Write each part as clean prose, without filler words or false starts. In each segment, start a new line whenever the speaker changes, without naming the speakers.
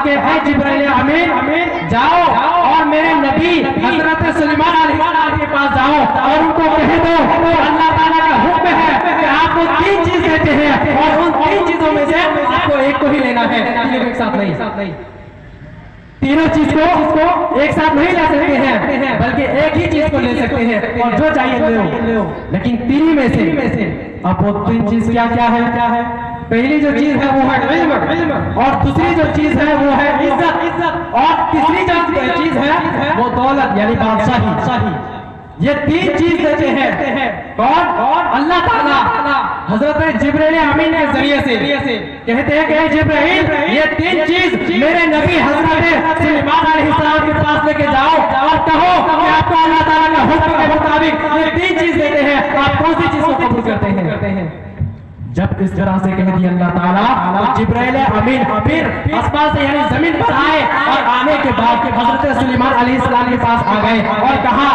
कि ऐ जिब्राइल अमीन जाओ और मेरे नबी हजरत सुलेमान अलैहिस्सलाम के पास जाओ और उनको कह दो अल्लाह ताला का हुक्म है कि आपको 3 चीज देते हैं और उन 3 चीजों में से आपको एक को ही लेना है, तीनों एक साथ नहीं। तीनों चीज को एक साथ नहीं ले सकते हैं, बल्कि एक ही चीज को ले सकते हैं और जो चाहिए ले लो। लेकिन तीन में से अब वो 3 चीज क्या है? पहली जो चीज है वो है इल्म, और दूसरी जो चीज है वो है इज्जत, और तीसरी जो चीज है वो दौलत यानी बादशाही। ये 3 चीज देते हैं कौन? अल्लाह ताला हजरत जिब्राइल अमीन के जरिए से कहते हैं कि जिब्राइल ये 3 चीज मेरे नबी हजरत सुलेमान अलैहिस्सलाम के पास लेके जाओ और कहो कि आपको अल्लाह ताला का हुक्म के मुताबिक ये 3 चीज देते हैं, आप कौन सी चीज को कबूल करते हैं? जब इस तरह से कह दिया अल्लाह ताला तो जिब्राइल अमीन फिर आसमान से यानी जमीन पर आए और आने के बाद हजरत सुलेमान अलैहिस्सलाम के पास आ गए और कहा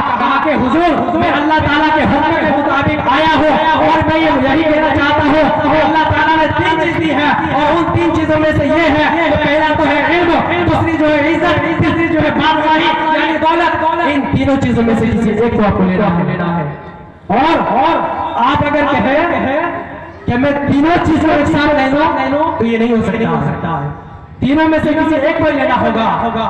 कि हुजूर मैं अल्लाह ताला के हुक्म के मुताबिक आया हूं और मैं यही कहना चाहता हूं कि अल्लाह ताला ने 3 चीज दी है और उन 3 चीजों में से ये है कि पहला तो है इल्म, दूसरी जो है इज्जत, तीसरी जो है बादशाही यानी दौलत। इन तीनों चीजों में से किसी एक को आपको लेना है। और आप अगर कहें कि मैं तीनों चीजों एक साथ ले लो तो ये नहीं हो सकता है। तीनों में से किसी एक को लेना होगा।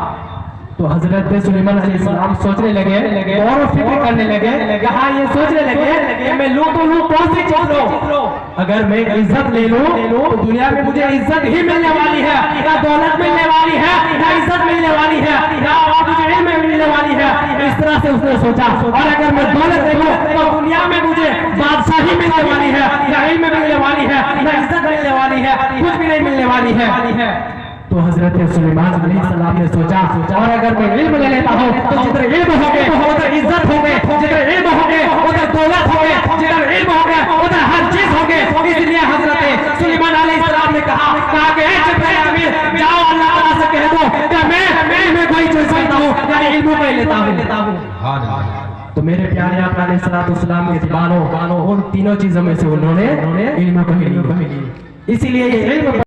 तो हजरत सुलेमान अलैहिस्सलाम सोचने लगे और फिक्र करने लगे, कहा ये सोचने लगे कि मैं लूं तो लूं कौन सी चीज लो? अगर मैं इज्जत ले लूं तो दुनिया में मुझे इज्जत ही मिलने वाली है, या दौलत मिलने वाली है, या इज्जत मिलने वाली है, या मुझे इल्म मिलने वाली है। इस तरह से उसने सोचा। और अगर मैं दौलत ले लूं तो दुनिया में मुझे बादशाही मिलने वाली है, या इल्म मिलने वाली है, या इज्जत मिलने वाली है, कुछ भी नहीं मिलने वाली है। तो हजरत सुलेमान अलैहिस्सलाम ने सोचा और अगर मैं इल्म ले लेता हूँ तो जिधर इल्म हो गए उधर इज्जत हो गए, जिधर इल्म हो गए उधर दौलत हो गए, जिधर इल्म हो गए उधर हर चीज हो गए। इसलिए हजरत सुलेमान अलैहिस्सलाम ने कहा कि जिब्राइल अमीन जाओ अल्लाह ताला से कह दो कि मैं कोई चीज करता हूँ यानी इल्म को लेता हूँ। तो मेरे प्यारे आका अलैहिस्सलाम के दीवानों उन तीनों चीजों में से उन्होंने इल्म को ही लिया। इसीलिए ये इल्म